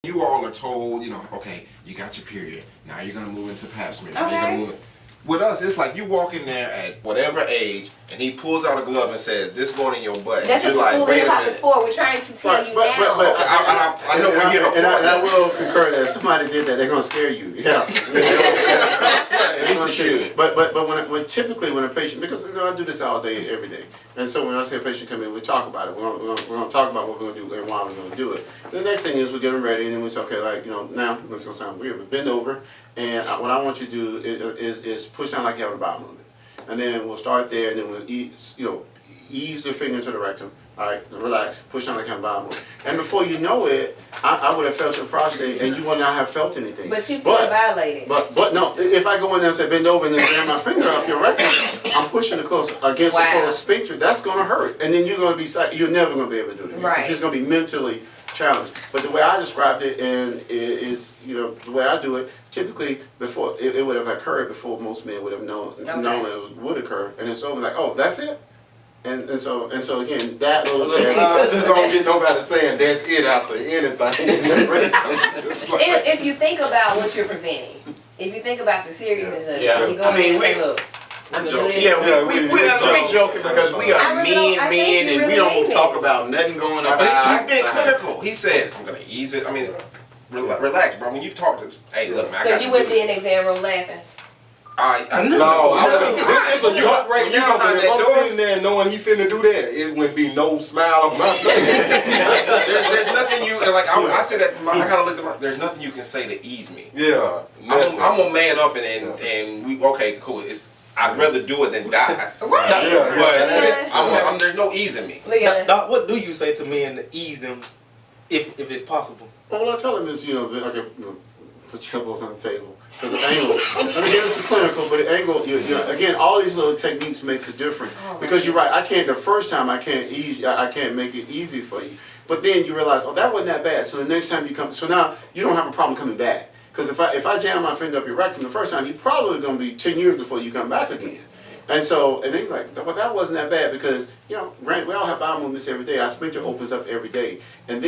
You all are told, you know, okay, you got your period. Now you're gonna move into pap smear. Now Okay. you're gonna move it. With us, it's like you walk in there at whatever age, and he pulls out a glove and says, "This going in your butt." That's you're what the like, school "Wait a hip hop minute." is for. We're trying to tell you now. But I know we're here. And I will concur that if somebody did that, they're gonna scare you. Yeah. At least it should. But when typically when a patient, because you know, I do this all day every day, and so when I say a patient come in, we talk about it. We're gonna talk about what we're gonna do and why we're gonna do it. The next thing is we get them ready, and then we say, okay, like now it's gonna sound weird, but bend over, and what I want you to do is push down like you have a bowel movement, and then we'll start there, and then we'll ease the finger into the rectum. All right, relax, push down like you have a bowel movement, and before you know it, I would have felt your prostate, and you would not have felt anything. But you feel violated. But no, if I go in there and say bend over and then jam my finger up your rectum, I'm pushing it close against the closed sphincter. That's gonna hurt, and then you're gonna be you're never gonna be able to do it again. Right. It's gonna be mentally challenged. But the way I described it, and is the way I do it, typically before it would have occurred before most men would have known it would occur, and it's over like, oh, that's it. And so again, that little I just don't get nobody saying that's it after anything. If you think about what you're preventing, if you think about the seriousness of it, Yeah. you go in and say, look, I'm gonna do this. Yeah, we joking because we are men, and we don't talk about nothing going about. He's been clinical. He said, "I'm gonna ease it." I mean, relax, bro. When you talk to, hey, look, man. So you wouldn't be in the exam room laughing. It's a joke right now. But if I'm sitting there knowing he finna do that, it wouldn't be no smile on my face. There's nothing you and like I said that I kind of looked at my. There's nothing you can say to ease me. Yeah, I'm gonna man up and we okay, cool. I'd rather do it than die. Right. But there's no easing me. Doc, what do you say to men to ease them, if it's possible? Well, what I tell them is, okay, put your elbows on the table. Because the angle, and again, this is clinical, but the angle, again, all these little techniques makes a difference. Because you're right, the first time I can't make it easy for you. But then you realize, oh, that wasn't that bad. So the next time you come, so now you don't have a problem coming back. Because if I jam my finger up your rectum the first time, you're probably going to be 10 years before you come back again. And then you're like, well, that wasn't that bad because, granted, we all have bowel movements every day. Our sphincter opens up every day. And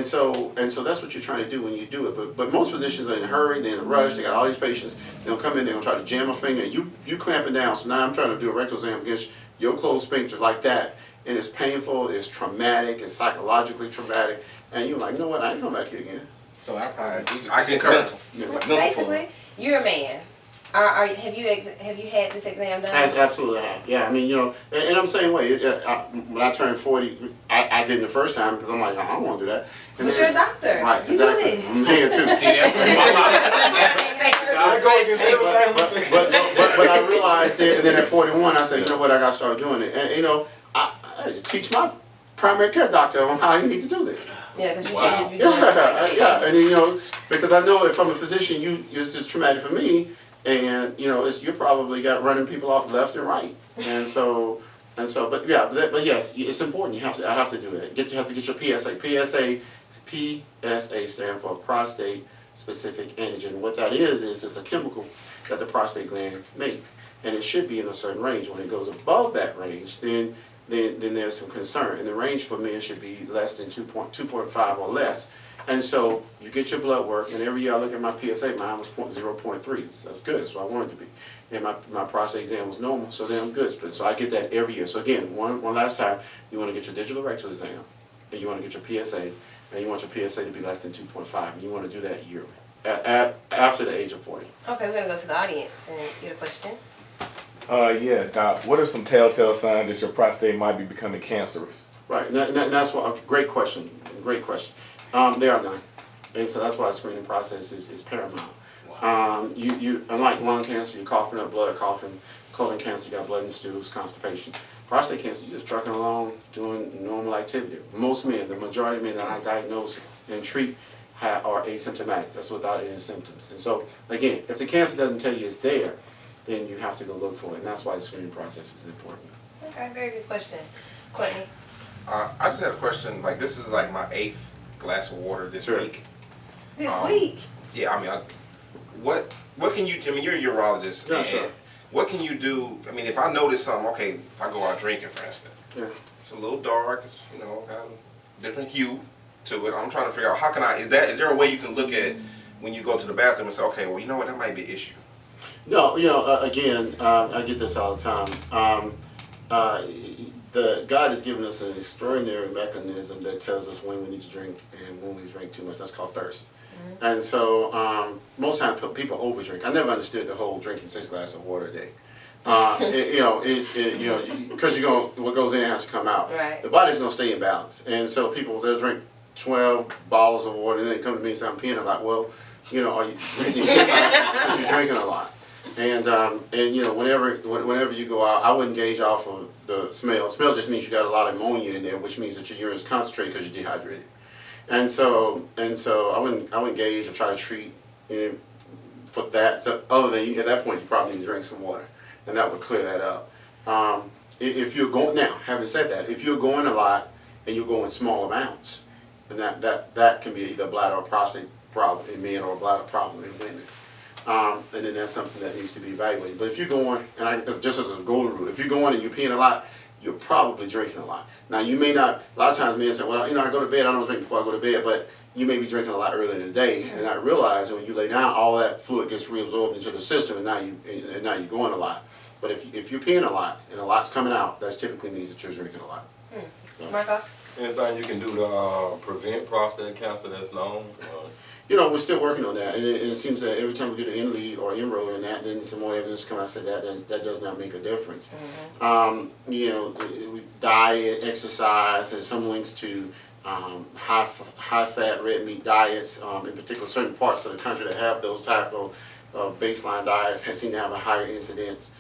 so that's what you're trying to do when you do it. But most physicians are in a hurry, they're in a rush, they got all these patients, they'll come in, they're going to try to jam a finger, and you clamp it down. So now I'm trying to do a rectal exam against your closed sphincter like that. And it's painful, it's traumatic, it's psychologically traumatic. And you're like, you know what, I ain't coming back here again. So I concur. Basically, you're a man. Have you had this exam done? Absolutely, I have. Yeah, I mean, and I'm the same way. When I turned 40, I did it the first time because I'm like, I don't want to do that. And but you're a doctor. Right, you exactly. do this. I'm here too. See that? I go against everything. But I realized that, and then at 41, I said, you know what, I got to start doing it. And I teach my primary care doctor on how you need to do this. Yeah, because you can't just be doing it. Yeah, and because I know if I'm a physician, it's just traumatic for me. And you probably got running people off left and right, but yes, it's important. I have to do that. You have to get your PSA. PSA stand for prostate specific antigen. What that is it's a chemical that the prostate gland makes, and it should be in a certain range. When it goes above that range, then there's some concern. And the range for men should be less than 2.5 or less. And so you get your blood work, and every year I look at my PSA, mine was 0.3, so that's good, so I wanted to be. And my prostate exam was normal, so then I'm good. So I get that every year. So again, one last time, you want to get your digital rectal exam, and you want to get your PSA, and you want your PSA to be less than 2.5, and you want to do that yearly, after the age of 40. Okay, we're going to go to the audience and get a question. Yeah, Doc, what are some telltale signs that your prostate might be becoming cancerous? Right, and that's great question. There are none, and so that's why the screening process is paramount. Wow. You unlike lung cancer, you're coughing up blood, colon cancer, you got blood and stools, constipation. Prostate cancer, you're just trucking along, doing normal activity. Most men, the majority of men that I diagnose and treat are asymptomatic. That's without any symptoms. And so, again, if the cancer doesn't tell you it's there, then you have to go look for it, and that's why the screening process is important. Okay, very good question. Courtney? I just had a question. Like, this is like my 8th glass of water this week. This week? Yeah, I mean, what can you? I mean, you're a urologist. Yeah, and sure. What can you do? I mean, if I notice something, okay, if I go out drinking, for instance, Yeah. it's a little dark. It's kind of different hue. to it. I'm trying to figure out how can I, is there a way you can look at when you go to the bathroom and say, okay, well, you know what, that might be an issue. No, again, I get this all the time. God has given us an extraordinary mechanism that tells us when we need to drink and when we drink too much. That's called thirst. And so most times people overdrink. I never understood the whole drinking 6 glasses of water a day. Because what goes in has to come out. Right. The body's gonna stay in balance, and so they'll drink 12 bottles of water, and then they come to me and say I'm peeing a lot. Well, are you because you're drinking a lot, and whenever you go out, I wouldn't gauge off of the smell. Smell just means you got a lot of ammonia in there, which means that your urine's concentrated because you're dehydrated, and so I wouldn't gauge or try to treat for that. So other than at that point, you probably need to drink some water. And that would clear that up. If you're going now, having said that, if you're going a lot and you're going small amounts, and that can be either a bladder or prostate problem in men or a bladder problem in women, and then that's something that needs to be evaluated. But if you're going, just as a golden rule, if you're going and you're peeing a lot, you're probably drinking a lot. Now you may not. A lot of times men say, well, I go to bed, I don't drink before I go to bed, but you may be drinking a lot earlier in the day and not realize that when you lay down, all that fluid gets reabsorbed into the system, and now you're going a lot. But if you're peeing a lot and a lot's coming out, that typically means that you're drinking a lot. So. Marco? Anything you can do to prevent prostate cancer that's known? We're still working on that, and it seems that every time we get an in-lead or inroad in that, then some more evidence come out and say that does not make a difference. Diet, exercise, and some links to high-fat red meat diets, in particular certain parts of the country that have those type of baseline diets seem to have a higher incidence.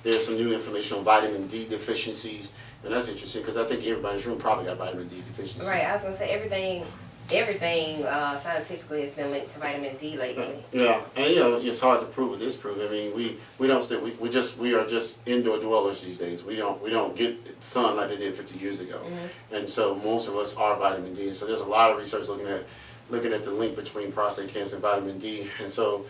There's some new information on vitamin D deficiencies, and that's interesting because I think everybody in this room probably got vitamin D deficiency. Right, I was going to say everything scientifically has been linked to vitamin D lately. Yeah, and it's hard to prove or disprove. I mean, we are just indoor dwellers these days. We don't get sun like they did 50 years ago, and so most of us are vitamin D. And so there's a lot of research looking at the link between prostate cancer and vitamin D, and so.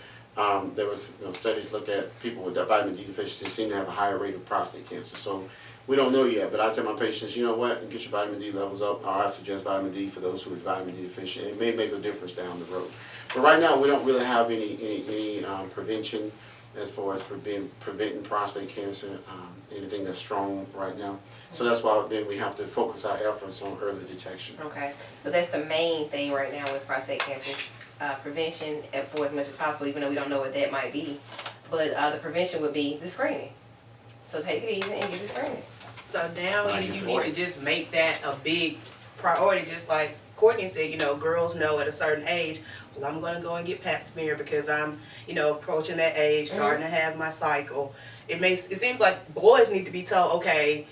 There was studies looked at people with that vitamin D deficiency seem to have a higher rate of prostate cancer. So we don't know yet, but I tell my patients, you know what, get your vitamin D levels up, or I suggest vitamin D for those who are vitamin D deficient. It may make a difference down the road. But right now we don't really have any prevention as far as preventing prostate cancer, anything that's strong right now. So that's why then we have to focus our efforts on early detection. Okay, so that's the main thing right now with prostate cancer. Prevention for as much as possible, even though we don't know what that might be. But the prevention would be the screening. So take it easy and get the screening. So now you need to just make that a big priority, just like Courtney said, girls know at a certain age, well, I'm going to go and get pap smear because I'm, approaching that age, starting to have my cycle. It seems like boys need to be told, okay,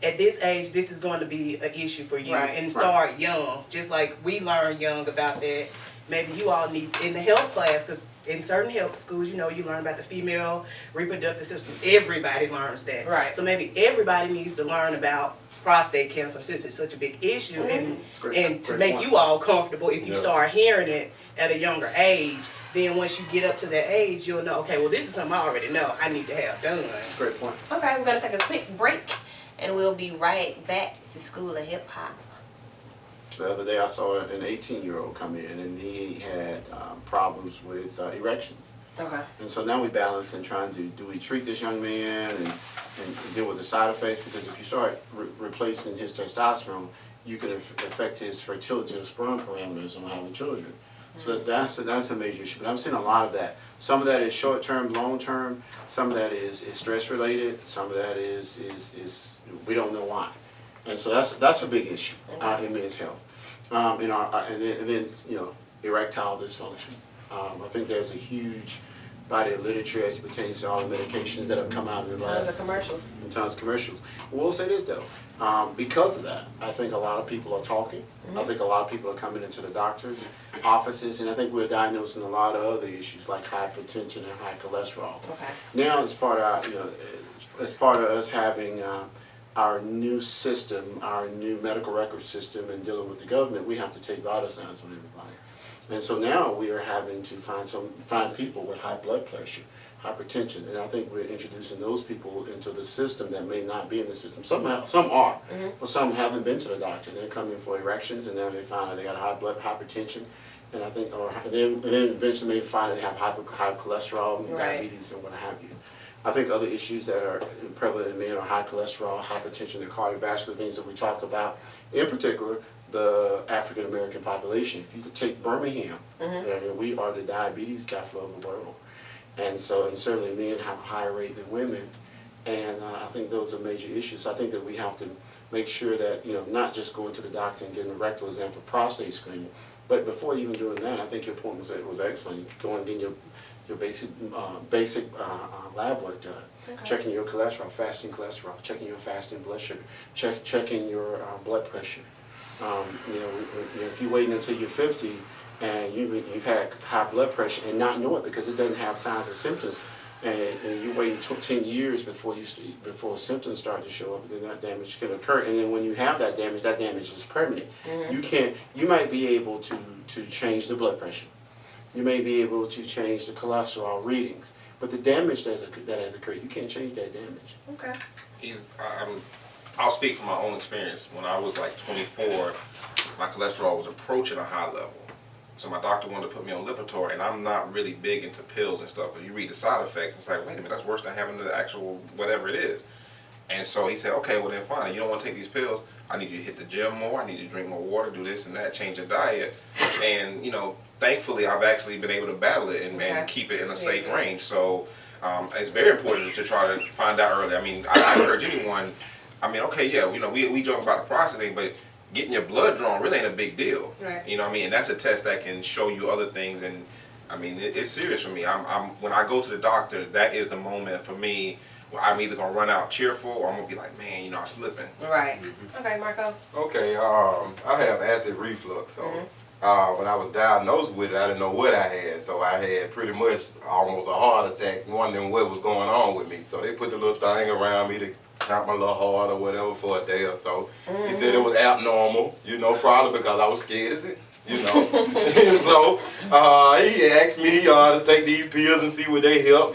at this age, this is going to be an issue for you, and start young. Just like we learned young about that. Maybe you all need, in the health class, because in certain health schools, you learn about the female reproductive system. Everybody learns that. Right. So maybe everybody needs to learn about prostate cancer since it's such a big issue, and to make you all comfortable if you start hearing it at a younger age. Then once you get up to that age, you'll know, okay, well, this is something I already know I need to have done. That's a great point. Okay, we're going to take a quick break, and we'll be right back to School of Hip Hop. The other day I saw an 18-year-old come in, and he had problems with erections. Okay. And so now we balance and trying to, do we treat this young man and deal with the side effects? Because if you start replacing his testosterone, you can affect his fertility or sperm parameters on having children. So that's a major issue. But I'm seeing a lot of that. Some of that is short-term, long-term. Some of that is stress-related. Some of that is we don't know why. And so that's a big issue in men's health. And then erectile dysfunction. I think there's a huge body of literature as it pertains to all the medications that have come out in the last. Tons of commercials. And tons of commercials. We'll say this though, because of that, I think a lot of people are talking. I think a lot of people are coming into the doctor's offices, and I think we're diagnosing a lot of other issues like hypertension and high cholesterol. Okay. Now, as part of us having our new system, our new medical record system, and dealing with the government, we have to take vital signs on everybody. And so now we are having to find people with high blood pressure, hypertension, and I think we're introducing those people into the system that may not be in the system. Some are, but some haven't been to the doctor. They come in for erections, and then they find out they got hypertension, and I think, and then eventually maybe find out they have high cholesterol, and diabetes, and what have you. I think other issues that are prevalent in men are high cholesterol, hypertension, and cardiovascular things that we talk about. In particular, the African American population. If you take Birmingham, we are the diabetes capital of the world. And certainly men have a higher rate than women. And I think those are major issues. I think that we have to make sure that, not just going to the doctor and getting a rectal exam for prostate screening, but before even doing that, I think your point was excellent. Going and getting your basic lab work done. Checking your cholesterol, fasting cholesterol, checking your fasting blood sugar, checking your blood pressure. If you're waiting until you're 50 and you've had high blood pressure and not know it because it doesn't have signs and symptoms, and you're waiting 10 years before symptoms start to show up, then that damage can occur. And then when you have that damage is permanent. You might be able to change the blood pressure. You may be able to change the cholesterol readings, but the damage that has occurred, you can't change that damage. Okay. I'll speak from my own experience. When I was like 24, my cholesterol was approaching a high level. So my doctor wanted to put me on Lipitor, and I'm not really big into pills and stuff, because you read the side effects, it's like, wait a minute, that's worse than having the actual whatever it is. And so he said, okay, well then fine, you don't want to take these pills, I need you to hit the gym more, I need you to drink more water, do this and that, change your diet. And, thankfully I've actually been able to battle it and keep it in a safe range. So it's very important to try to find out early. I mean, I encourage anyone, we joke about the prostate thing, but getting your blood drawn really ain't a big deal. Right. You know what I mean? And that's a test that can show you other things. And I mean, it's serious for me. When I go to the doctor, that is the moment for me where I'm either gonna run out cheerful or I'm gonna be like, man, I'm slipping. Right. Okay, Marco. Okay, I have acid reflux, so when I was diagnosed with it, I didn't know what I had, so I had pretty much almost a heart attack, wondering what was going on with me. So they put the little thing around me to count my little heart or whatever for a day or so. He said it was abnormal, probably because I was scared as it. And so he asked me to take these pills and see what they help,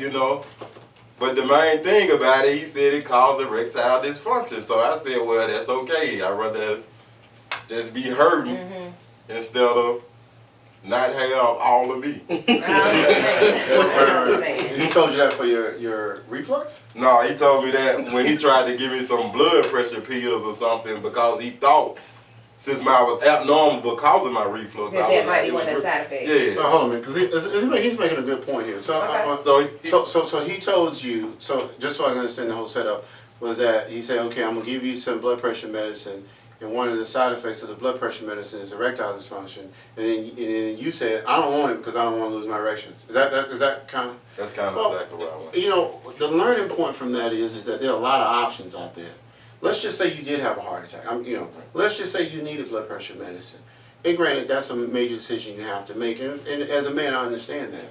But the main thing about it, he said it caused erectile dysfunction. So I said, well, that's okay. I'd rather just be hurting instead of not have all of me. He told you that for your reflux? No, he told me that when he tried to give me some blood pressure pills or something, because he thought since I was abnormal because of my reflux, that might be one of the side effects. Yeah. Hold on a minute, because he's making a good point here. So, so he told you. So just so I can understand the whole setup, was that he said, okay, I'm gonna give you some blood pressure medicine, and one of the side effects of the blood pressure medicine is erectile dysfunction, and then you said, I don't want it because I don't want to lose my erections. Is that kind of? That's kind of exactly what I want. The learning point from that is that there are a lot of options out there. Let's just say you did have a heart attack. Let's just say you needed blood pressure medicine. And granted, that's a major decision you have to make. And as a man, I understand that.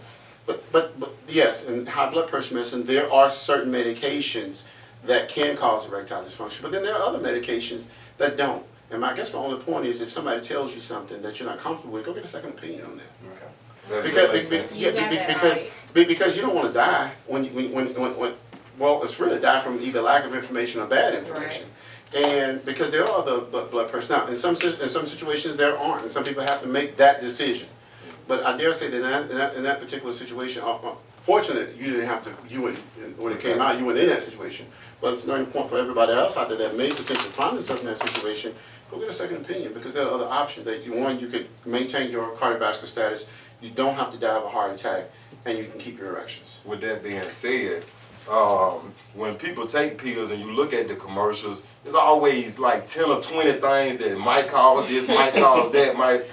But yes, in high blood pressure medicine, there are certain medications that can cause erectile dysfunction. But then there are other medications that don't. And I guess my only point is, if somebody tells you something that you're not comfortable with, go get a second opinion on that. Because you don't want to die well, it's really die from either lack of information or bad information. Right. And because there are other blood pressure. Now, in some situations there aren't, and some people have to make that decision. But I dare say that in that particular situation, fortunately, you didn't have to. When it came out, you weren't in that situation. But it's a learning point for everybody else out there that may potentially find themselves in that situation. Go get a second opinion, because there are other options that you could maintain your cardiovascular status. You don't have to die of a heart attack, and you can keep your erections. With that being said, when people take pills and you look at the commercials, there's always like 10 or 20 things that might cause this, might cause that,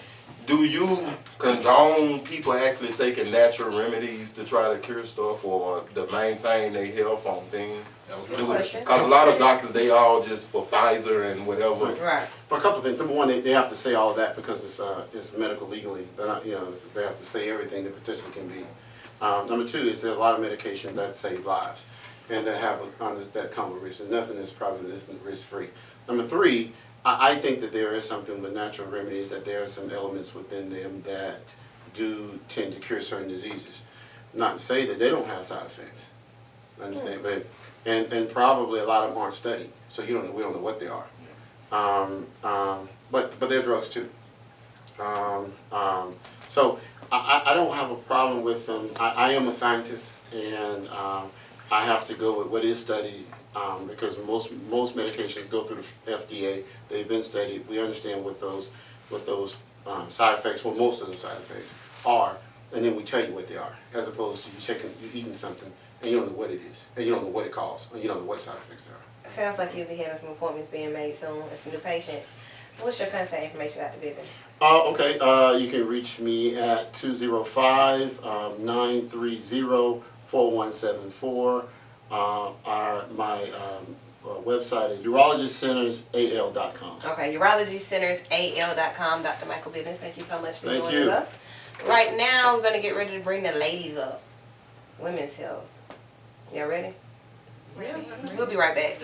Do you condone people actually taking natural remedies to try to cure stuff or to maintain their health on things? Because a lot of doctors, they all just for Pfizer and whatever. Right. Well, a couple of things. Number one, they have to say all that because it's medical legally. They're not, they have to say everything that potentially can be. Number two is there's a lot of medications that save lives and that come with risk. And nothing is probably risk-free. Number three, I think that there is something with natural remedies, that there are some elements within them that do tend to cure certain diseases. Not to say that they don't have side effects. Understand, but and probably a lot of them aren't studied, so we don't know what they are. But they're drugs too. So I don't have a problem with them. I am a scientist, and I have to go with what is studied, because most medications go through the FDA. They've been studied. We understand what those side effects, well, most of the side effects are, and then we tell you what they are, as opposed to you eating something and you don't know what it is, and you don't know what it caused, and you don't know what side effects there are. Sounds like you'll be having some appointments being made soon and some new patients. What's your contact information, Dr. Bibbins? Okay, you can reach me at 205-930-4174. My website is urologistcentersal.com. Okay, urologystcentersal.com. Dr. Michael Bibbins, thank you so much for Thank joining you. us. Right now, I'm going to get ready to bring the ladies up. Women's health. Y'all ready? Yeah. We'll be right back.